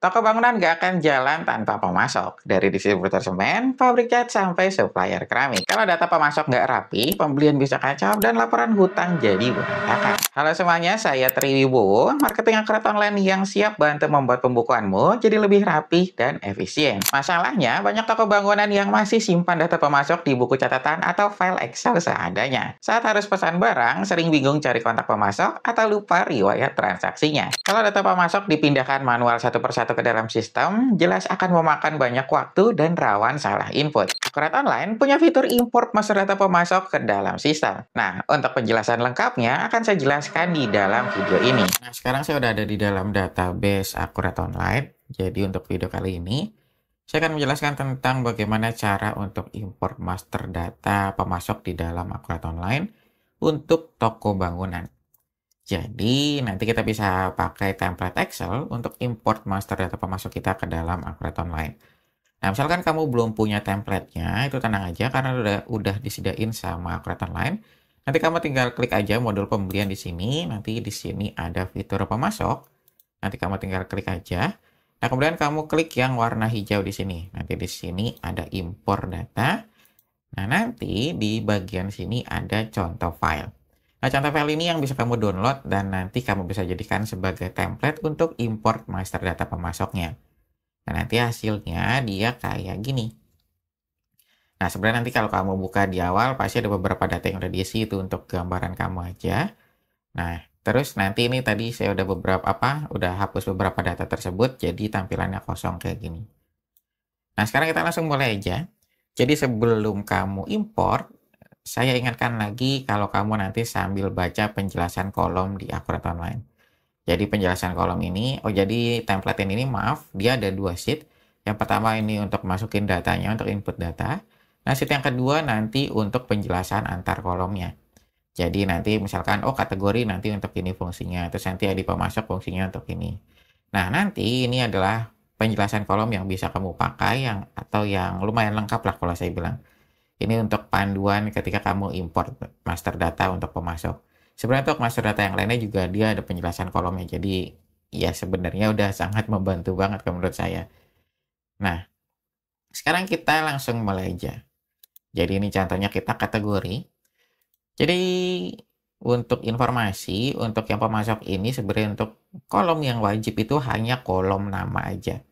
Toko bangunan nggak akan jalan tanpa pemasok, dari distributor semen, pabrik cat, sampai supplier keramik. Kalau data pemasok nggak rapi, pembelian bisa kacau dan laporan hutang jadi berantakan. Halo semuanya, saya Tri Wibowo, marketing akurat online yang siap bantu membuat pembukuanmu jadi lebih rapi dan efisien. Masalahnya, banyak toko bangunan yang masih simpan data pemasok di buku catatan atau file Excel seadanya. Saat harus pesan barang, sering bingung cari kontak pemasok atau lupa riwayat transaksinya. Kalau data pemasok dipindahkan manual satu persatu ke dalam sistem, jelas akan memakan banyak waktu dan rawan salah input. Akurat Online punya fitur import master data pemasok ke dalam sistem. Nah, untuk penjelasan lengkapnya akan saya jelaskan di dalam video ini. Nah, sekarang saya udah ada di dalam database Akurat Online. Jadi untuk video kali ini, saya akan menjelaskan tentang bagaimana cara untuk import master data pemasok di dalam Akurat Online untuk toko bangunan. Jadi, nanti kita bisa pakai template Excel untuk import master data pemasok kita ke dalam Akurat Online. Nah, misalkan kamu belum punya template-nya, itu tenang aja karena udah disediain sama Akurat Online. Nanti kamu tinggal klik aja modul pembelian di sini. Nanti di sini ada fitur pemasok. Nanti kamu tinggal klik aja. Nah, kemudian kamu klik yang warna hijau di sini. Nanti di sini ada import data. Nah, nanti di bagian sini ada contoh file. Nah, contoh file ini yang bisa kamu download dan nanti kamu bisa jadikan sebagai template untuk import master data pemasoknya. Nah, nanti hasilnya dia kayak gini. Nah, sebenarnya nanti kalau kamu buka di awal, pasti ada beberapa data yang udah diisi itu untuk gambaran kamu aja. Nah, terus nanti ini tadi saya udah udah hapus beberapa data tersebut, jadi tampilannya kosong kayak gini. Nah, sekarang kita langsung mulai aja. Jadi sebelum kamu import, saya ingatkan lagi kalau kamu nanti sambil baca penjelasan kolom di Akurat Online. Jadi penjelasan kolom ini, jadi template ini maaf, dia ada dua sheet. Yang pertama ini untuk masukin datanya, untuk input data. Nah, sheet yang kedua nanti untuk penjelasan antar kolomnya. Jadi nanti misalkan, kategori nanti untuk ini fungsinya, terus nanti ada pemasok fungsinya untuk ini. Nah, nanti ini adalah penjelasan kolom yang bisa kamu pakai atau yang lumayan lengkap lah kalau saya bilang. Ini untuk panduan ketika kamu import master data untuk pemasok. Sebenarnya untuk master data yang lainnya juga dia ada penjelasan kolomnya. Jadi ya sebenarnya udah sangat membantu banget menurut saya. Nah, sekarang kita langsung mulai aja. Jadi ini contohnya kita kategori. Jadi untuk informasi, untuk yang pemasok ini sebenarnya untuk kolom yang wajib itu hanya kolom nama aja.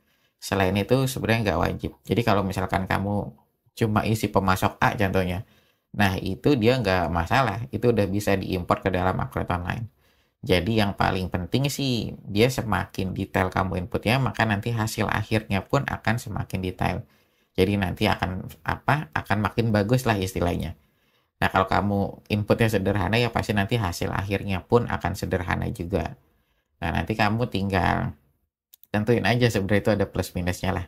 Selain itu sebenarnya nggak wajib. Jadi kalau misalkan kamu cuma isi pemasok A contohnya, nah itu dia nggak masalah, itu udah bisa diimport ke dalam Akurat Online. Jadi yang paling penting sih, dia semakin detail kamu inputnya, maka nanti hasil akhirnya pun akan semakin detail. Jadi nanti akan makin bagus lah istilahnya. Nah, kalau kamu inputnya sederhana, ya pasti nanti hasil akhirnya pun akan sederhana juga. Nah, nanti kamu tinggal tentuin aja sebenarnya itu ada plus minusnya lah.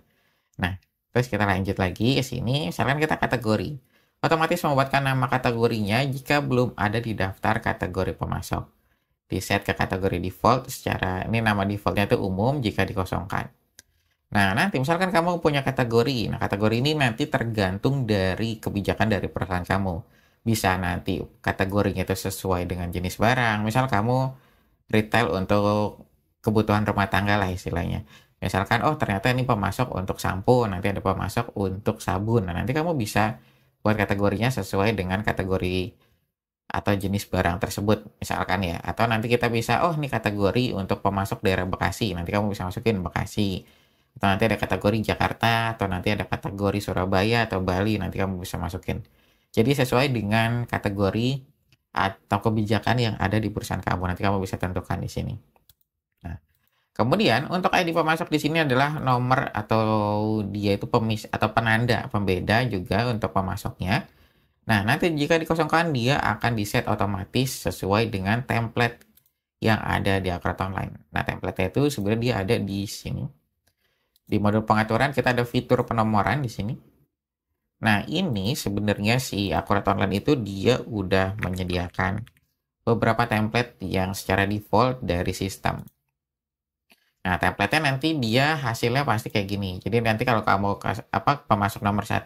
Nah, terus kita lanjut lagi ke sini, misalkan kita kategori. Otomatis membuatkan nama kategorinya jika belum ada di daftar kategori pemasok. Di set ke kategori default, ini nama defaultnya itu umum jika dikosongkan. Nah, nanti misalkan kamu punya kategori. Nah, kategori ini nanti tergantung dari kebijakan dari perusahaan kamu. Bisa nanti kategorinya itu sesuai dengan jenis barang. Misal kamu retail untuk kebutuhan rumah tangga lah istilahnya. Misalkan, ternyata ini pemasok untuk sampo, nanti ada pemasok untuk sabun. Nah, nanti kamu bisa buat kategorinya sesuai dengan kategori atau jenis barang tersebut, misalkan ya. Atau nanti kita bisa, ini kategori untuk pemasok daerah Bekasi. Nanti kamu bisa masukin Bekasi. Atau nanti ada kategori Jakarta, atau nanti ada kategori Surabaya atau Bali, nanti kamu bisa masukin. Jadi sesuai dengan kategori atau kebijakan yang ada di perusahaan kamu. Nanti kamu bisa tentukan di sini. Nah, kemudian untuk ID pemasok di sini adalah nomor atau dia itu atau penanda pembeda juga untuk pemasoknya. Nah, nanti jika dikosongkan dia akan diset otomatis sesuai dengan template yang ada di Akurat Online. Nah, template itu sebenarnya dia ada di sini. Di modul pengaturan kita ada fitur penomoran di sini. Nah, ini sebenarnya si Akurat Online itu dia udah menyediakan beberapa template yang secara default dari sistem. Nah, template-nya nanti dia hasilnya pasti kayak gini. Jadi nanti kalau kamu pemasok nomor 1,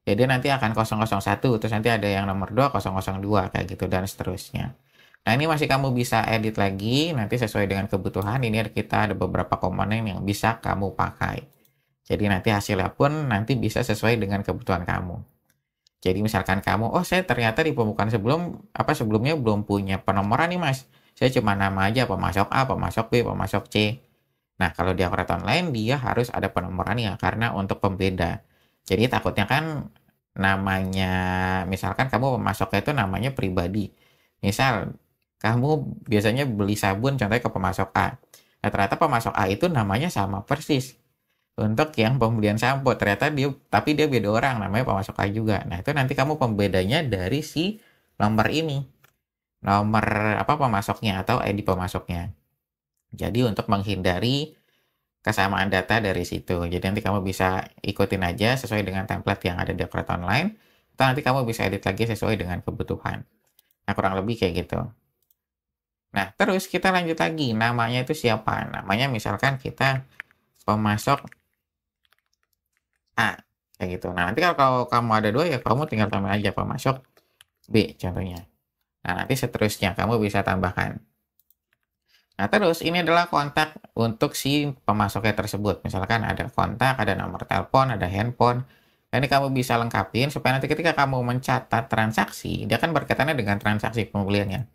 jadi nanti akan 001, terus nanti ada yang nomor 2, 002 kayak gitu dan seterusnya. Nah, ini masih kamu bisa edit lagi, nanti sesuai dengan kebutuhan. Ini kita ada beberapa komponen yang bisa kamu pakai. Jadi nanti hasilnya pun nanti bisa sesuai dengan kebutuhan kamu. Jadi misalkan kamu, oh saya ternyata di pembukaan sebelumnya belum punya penomoran nih mas. Saya cuma nama aja, pemasok A, pemasok B, pemasok C. Nah, kalau di Akurat Online dia harus ada penomorannya karena untuk pembeda. Jadi takutnya kan namanya, misalkan kamu pemasoknya itu namanya pribadi. Misal, kamu biasanya beli sabun contohnya ke pemasok A. Nah, ternyata pemasok A itu namanya sama persis. Untuk yang pembelian sampo, ternyata tapi dia beda orang, namanya pemasok A juga. Nah, itu nanti kamu pembedanya dari si nomor ini. Nomor pemasoknya atau ID pemasoknya. Jadi untuk menghindari kesamaan data dari situ. Jadi nanti kamu bisa ikutin aja sesuai dengan template yang ada di Akurat Online. Atau nanti kamu bisa edit lagi sesuai dengan kebutuhan. Nah, kurang lebih kayak gitu. Nah, terus kita lanjut lagi. Namanya itu siapa? Namanya misalkan kita pemasok A. Kayak gitu. Nah, nanti kalau kamu ada 2 ya kamu tinggal tambah aja pemasok B contohnya. Nah, nanti seterusnya kamu bisa tambahkan. Nah, terus ini adalah kontak untuk si pemasoknya tersebut. Misalkan ada kontak, ada nomor telepon, ada handphone. Nah, ini kamu bisa lengkapin supaya nanti ketika kamu mencatat transaksi, dia kan berkaitannya dengan transaksi pembeliannya.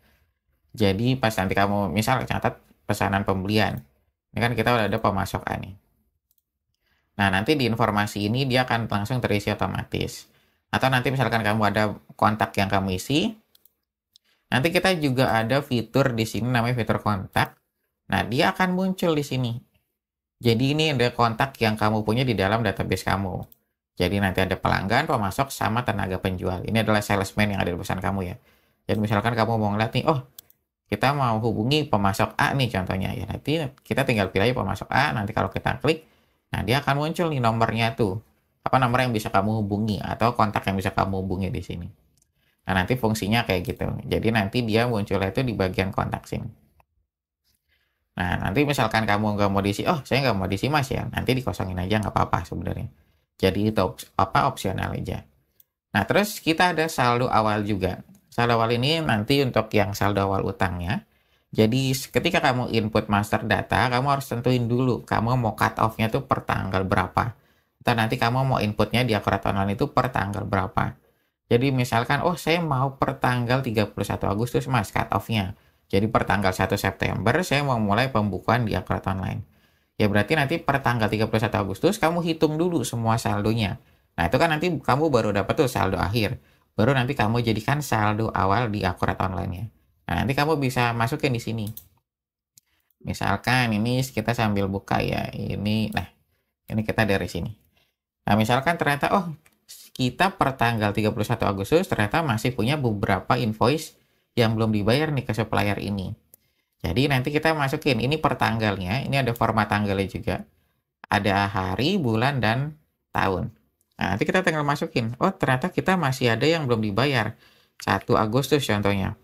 Jadi pas nanti kamu misal catat pesanan pembelian. Ini kan kita udah ada pemasok A nih. Nah, nanti di informasi ini dia akan langsung terisi otomatis. Atau nanti misalkan kamu ada kontak yang kamu isi, nanti kita juga ada fitur di sini namanya fitur kontak. Nah, dia akan muncul di sini. Jadi ini ada kontak yang kamu punya di dalam database kamu. Jadi nanti ada pelanggan, pemasok, sama tenaga penjual. Ini adalah salesman yang ada di perusahaan kamu ya. Jadi misalkan kamu mau ngeliat nih, oh kita mau hubungi pemasok A nih contohnya. Ya nanti kita tinggal pilih aja pemasok A, nanti kalau kita klik, nah dia akan muncul nih nomornya tuh. Apa nomor yang bisa kamu hubungi atau kontak yang bisa kamu hubungi di sini. Nah, nanti fungsinya kayak gitu. Jadi nanti dia munculnya itu di bagian kontak sini. Nah, nanti misalkan kamu nggak mau diisi, oh saya nggak mau diisi mas ya, nanti dikosongin aja nggak apa-apa sebenarnya. Jadi itu opsional aja. Nah, terus kita ada saldo awal juga. Saldo awal ini nanti untuk yang saldo awal utangnya. Jadi ketika kamu input master data, kamu harus tentuin dulu kamu mau cut off-nya tuh per tanggal berapa. Atau nanti kamu mau inputnya di Akurat Online itu per tanggal berapa. Jadi misalkan, oh saya mau per tanggal 31 Agustus mas cut off-nya. Jadi per tanggal 1 September saya mau mulai pembukuan di Akurat Online. Ya berarti nanti per tanggal 31 Agustus kamu hitung dulu semua saldonya. Nah itu kan nanti kamu baru dapat tuh saldo akhir. Baru nanti kamu jadikan saldo awal di Akurat Online-nya. Nah nanti kamu bisa masukin di sini. Misalkan ini kita sambil buka ya. Ini kita dari sini. Nah misalkan ternyata kita per tanggal 31 Agustus ternyata masih punya beberapa invoice yang belum dibayar nih ke supplier ini. Jadi nanti kita masukin ini per tanggalnya, ini ada format tanggalnya juga. Ada hari, bulan, dan tahun. Nah, nanti kita tinggal masukin. Oh, ternyata kita masih ada yang belum dibayar. 1 Agustus contohnya.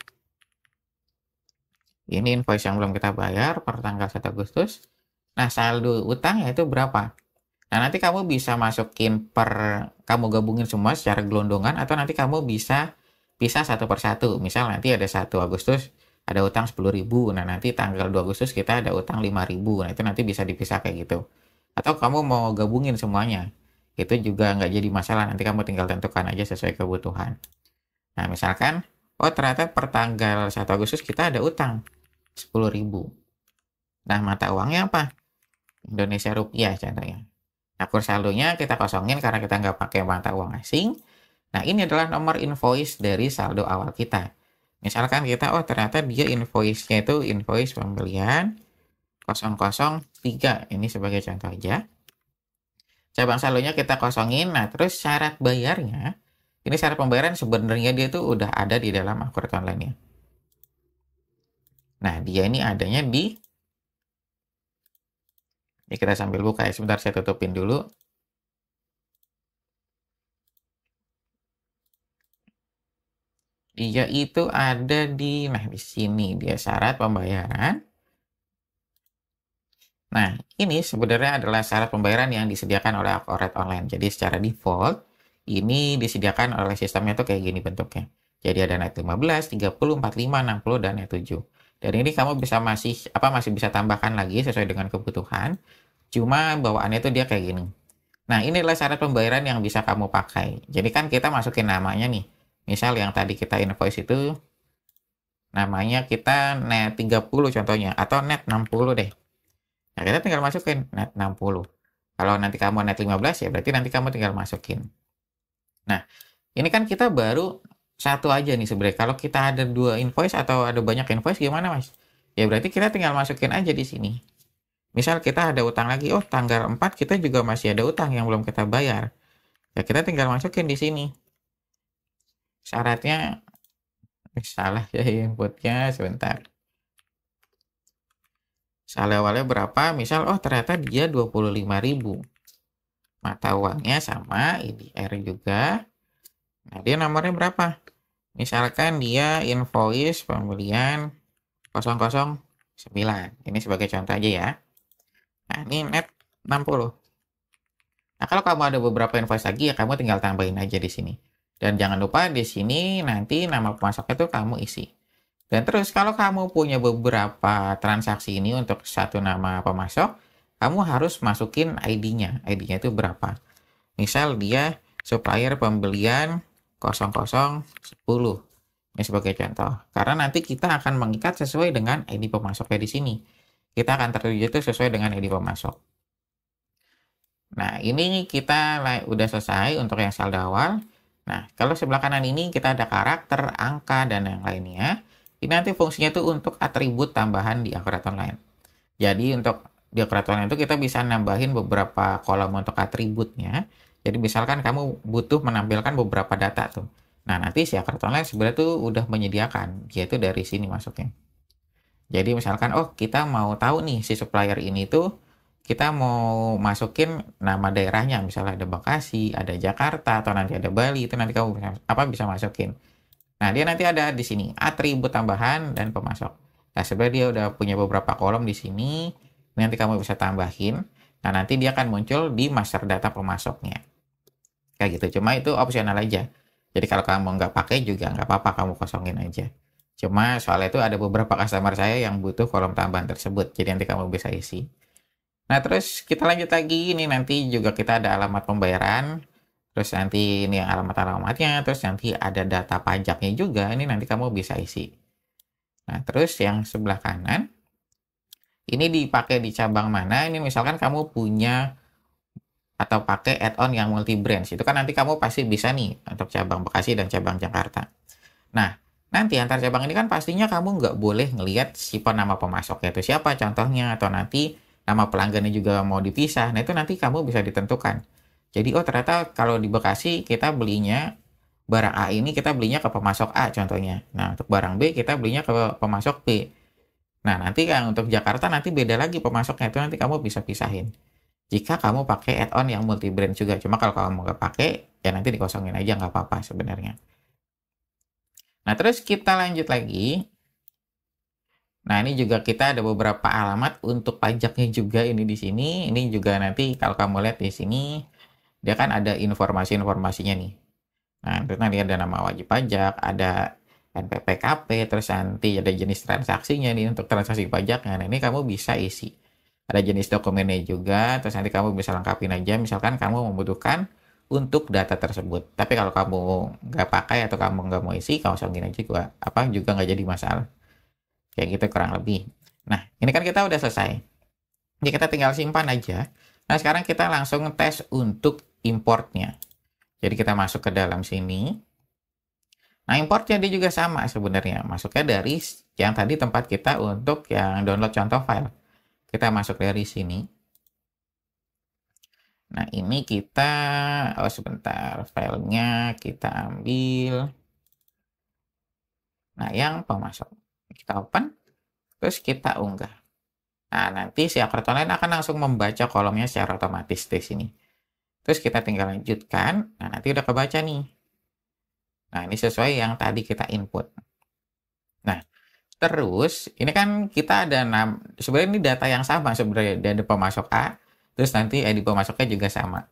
Ini invoice yang belum kita bayar per tanggal 1 Agustus. Nah, saldo utangnya itu berapa? Nah, nanti kamu bisa masukin kamu gabungin semua secara gelondongan, atau nanti kamu bisa pisah satu per satu. Misal nanti ada 1 Agustus, ada utang 10.000. Nah, nanti tanggal 2 Agustus kita ada utang 5.000. Nah, itu nanti bisa dipisah kayak gitu. Atau kamu mau gabungin semuanya. Itu juga nggak jadi masalah. Nanti kamu tinggal tentukan aja sesuai kebutuhan. Nah, misalkan, ternyata per tanggal 1 Agustus kita ada utang 10.000. Nah, mata uangnya apa? Indonesia rupiah contohnya. Nah, kurs saldonya kita kosongin karena kita nggak pakai mata uang asing. Nah, ini adalah nomor invoice dari saldo awal kita. Misalkan kita, ternyata dia invoice-nya itu invoice pembelian 003. Ini sebagai contoh aja. Cabang saldonya kita kosongin. Nah, terus syarat bayarnya, ini syarat pembayaran sebenarnya dia tuh udah ada di dalam Akurat Online-nya. Nah, dia ini adanya ini kita sambil buka ya. Sebentar saya tutupin dulu. Dia itu ada di sini dia syarat pembayaran. Nah, ini sebenarnya adalah syarat pembayaran yang disediakan oleh Akurat Online. Jadi secara default ini disediakan oleh sistemnya tuh kayak gini bentuknya. Jadi ada net 15, 30, 45, 60, dan net 7. Dan ini kamu bisa masih bisa tambahkan lagi sesuai dengan kebutuhan. Cuma bawaannya itu dia kayak gini. Nah, ini adalah syarat pembayaran yang bisa kamu pakai. Jadi kan kita masukin namanya nih. Misal yang tadi kita invoice itu namanya kita net 30 contohnya atau net 60 deh. Nah, kita tinggal masukin net 60. Kalau nanti kamu net 15 ya berarti nanti kamu tinggal masukin. Nah, ini kan kita baru satu aja nih sebenarnya. Kalau kita ada 2 invoice atau ada banyak invoice gimana, Mas? Ya berarti kita tinggal masukin aja di sini. Misal kita ada utang lagi, oh tanggal 4 kita juga masih ada utang yang belum kita bayar. Ya kita tinggal masukin di sini. Syaratnya salah ya inputnya sebentar. Salah awalnya berapa? Misal oh ternyata dia 25.000. Mata uangnya sama, IDR juga. Nah, dia nomornya berapa? Misalkan dia invoice pembelian 009. Ini sebagai contoh aja ya. Nah, ini net 60. Nah, kalau kamu ada beberapa invoice lagi, ya kamu tinggal tambahin aja di sini. Dan jangan lupa di sini nanti nama pemasoknya itu kamu isi. Dan terus kalau kamu punya beberapa transaksi ini untuk satu nama pemasok, kamu harus masukin ID-nya. ID-nya itu berapa? Misal dia supplier pembelian 0010. Ini sebagai contoh. Karena nanti kita akan mengikat sesuai dengan ID pemasoknya di sini. Kita akan tertuju itu sesuai dengan ID pemasok. Nah, ini kita udah selesai untuk yang saldo awal. Nah, kalau sebelah kanan ini kita ada karakter, angka, dan yang lainnya. Ini nanti fungsinya itu untuk atribut tambahan di Akurat Online. Jadi untuk di Akurat Online itu kita bisa nambahin beberapa kolom untuk atributnya. Jadi misalkan kamu butuh menampilkan beberapa data tuh. Nah, nanti si Akurat Online sebenarnya tuh udah menyediakan, yaitu dari sini masuknya. Jadi misalkan, oh kita mau tahu nih si supplier ini tuh, kita mau masukin nama daerahnya, misalnya ada Bekasi, ada Jakarta, atau nanti ada Bali, itu nanti kamu bisa masukin. Nah, dia nanti ada di sini, atribut tambahan dan pemasok. Nah, sebenarnya dia udah punya beberapa kolom di sini, nanti kamu bisa tambahin. Nah, nanti dia akan muncul di master data pemasoknya. Kayak gitu, cuma itu opsional aja. Jadi kalau kamu nggak pakai juga nggak apa-apa, kamu kosongin aja. Cuma soalnya itu ada beberapa customer saya yang butuh kolom tambahan tersebut, jadi nanti kamu bisa isi. Nah, terus kita lanjut lagi, ini nanti juga kita ada alamat pembayaran, terus nanti ini alamat-alamatnya, terus nanti ada data pajaknya juga, ini nanti kamu bisa isi. Nah, terus yang sebelah kanan, ini dipakai di cabang mana, ini misalkan kamu punya atau pakai add-on yang multi-branch, itu kan nanti kamu pasti bisa nih untuk cabang Bekasi dan cabang Jakarta. Nah, nanti antar cabang ini kan pastinya kamu nggak boleh ngelihat si penama pemasoknya itu siapa contohnya, atau nanti nama pelanggannya juga mau dipisah. Nah, itu nanti kamu bisa ditentukan. Jadi, oh ternyata kalau di Bekasi kita belinya barang A ini kita belinya ke pemasok A contohnya. Nah, untuk barang B kita belinya ke pemasok B. Nah, nanti kan untuk Jakarta nanti beda lagi pemasoknya, itu nanti kamu bisa pisahin. Jika kamu pakai add-on yang multi-brand juga. Cuma kalau kamu nggak pakai, ya nanti dikosongin aja nggak apa-apa sebenarnya. Nah, terus kita lanjut lagi. Nah, ini juga kita ada beberapa alamat untuk pajaknya juga ini di sini. Ini juga nanti kalau kamu lihat di sini, dia kan ada informasi-informasinya nih. Nah, terus nanti ada nama wajib pajak, ada NPPKP, terus nanti ada jenis transaksinya nih untuk transaksi pajaknya. Nah, ini kamu bisa isi. Ada jenis dokumennya juga, terus nanti kamu bisa lengkapin aja. Misalkan kamu membutuhkan untuk data tersebut. Tapi kalau kamu nggak pakai atau kamu nggak mau isi, kamu kosongin aja juga nggak jadi masalah. Kayak gitu kurang lebih. Nah, ini kan kita udah selesai. Jadi kita tinggal simpan aja. Nah, sekarang kita langsung tes untuk importnya. Jadi kita masuk ke dalam sini. Nah, importnya dia juga sama sebenarnya. Masuknya dari yang tadi tempat kita untuk yang download contoh file. Kita masuk dari sini. Nah, ini kita, oh sebentar, filenya kita ambil. Nah, yang pemasok. Kita open, terus kita unggah. Nah, nanti si Akurat Online akan langsung membaca kolomnya secara otomatis di sini. Terus kita tinggal lanjutkan. Nah, nanti udah kebaca nih. Nah, ini sesuai yang tadi kita input. Nah, terus ini kan kita ada sebenarnya ini data yang sama sebenarnya, dari pemasok A, terus nanti ID pemasoknya juga sama.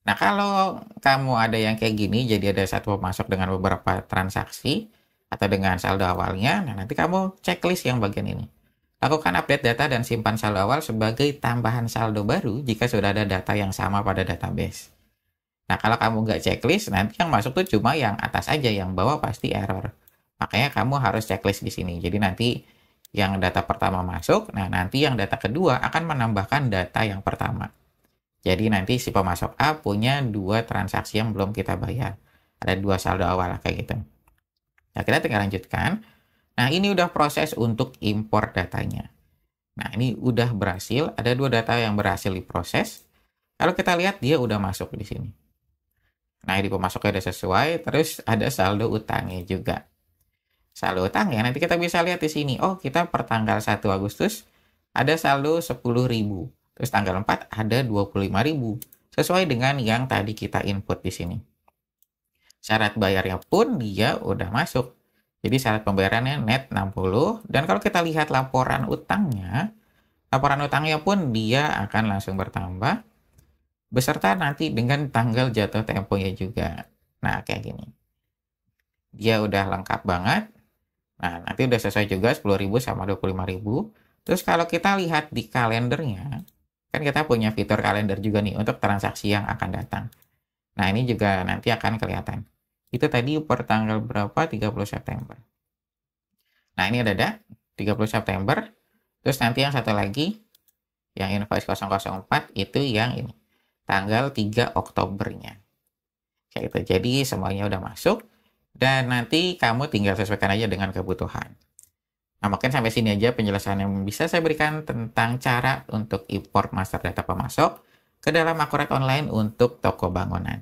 Nah, kalau kamu ada yang kayak gini, jadi ada satu pemasok dengan beberapa transaksi atau dengan saldo awalnya, nah nanti kamu checklist yang bagian ini. Lakukan update data dan simpan saldo awal sebagai tambahan saldo baru jika sudah ada data yang sama pada database. Nah, kalau kamu nggak checklist, nanti yang masuk tuh cuma yang atas aja, yang bawah pasti error. Makanya kamu harus checklist di sini. Jadi nanti yang data pertama masuk, nah nanti yang data kedua akan menambahkan data yang pertama. Jadi nanti si pemasok A punya 2 transaksi yang belum kita bayar. Ada 2 saldo awal kayak gitu. Nah, kita tinggal lanjutkan. Nah, ini udah proses untuk import datanya. Nah, ini udah berhasil. Ada 2 data yang berhasil diproses. Kalau kita lihat dia udah masuk di sini. Nah, di pemasoknya udah sesuai. Terus ada saldo utangnya juga. Saldo utangnya nanti kita bisa lihat di sini. Oh, kita per tanggal 1 Agustus ada saldo 10.000. Terus tanggal 4 ada 25.000. Sesuai dengan yang tadi kita input di sini. Syarat bayarnya pun dia udah masuk. Jadi syarat pembayarannya net 60. Dan kalau kita lihat laporan utangnya pun dia akan langsung bertambah. Beserta nanti dengan tanggal jatuh temponya juga. Nah, kayak gini. Dia udah lengkap banget. Nah, nanti udah selesai juga 10.000 sama 25.000. Terus kalau kita lihat di kalendernya, kan kita punya fitur kalender juga nih untuk transaksi yang akan datang. Nah, ini juga nanti akan kelihatan. Itu tadi per tanggal berapa? 30 September. Nah, ini ada 30 September. Terus nanti yang satu lagi, yang invoice 004, itu yang ini. Tanggal 3 Oktobernya. Kayak itu. Jadi semuanya udah masuk. Dan nanti kamu tinggal sesuaikan aja dengan kebutuhan. Nah, mungkin sampai sini aja penjelasan yang bisa saya berikan tentang cara untuk import master data pemasok ke dalam Akurat Online untuk toko bangunan.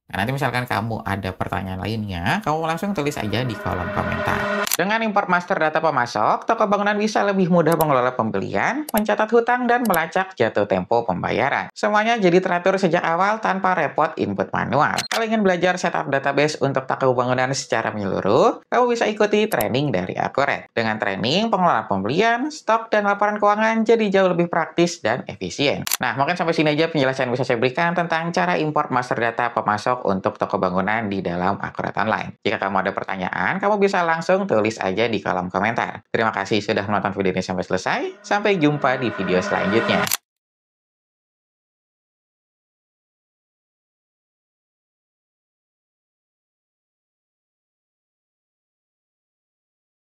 Nah, nanti misalkan kamu ada pertanyaan lainnya, kamu langsung tulis aja di kolom komentar. Dengan import master data pemasok, toko bangunan bisa lebih mudah mengelola pembelian, mencatat hutang, dan melacak jatuh tempo pembayaran. Semuanya jadi teratur sejak awal tanpa repot input manual. Kalau ingin belajar setup database untuk toko bangunan secara menyeluruh, kamu bisa ikuti training dari Akurat. Dengan training, pengelolaan pembelian, stok, dan laporan keuangan jadi jauh lebih praktis dan efisien. Nah, mungkin sampai sini aja penjelasan yang bisa saya berikan tentang cara import master data pemasok untuk toko bangunan di dalam Akurat Online. Jika kamu ada pertanyaan, kamu bisa langsung tulis aja di kolom komentar. Terima kasih sudah menonton video ini sampai selesai. Sampai jumpa di video selanjutnya.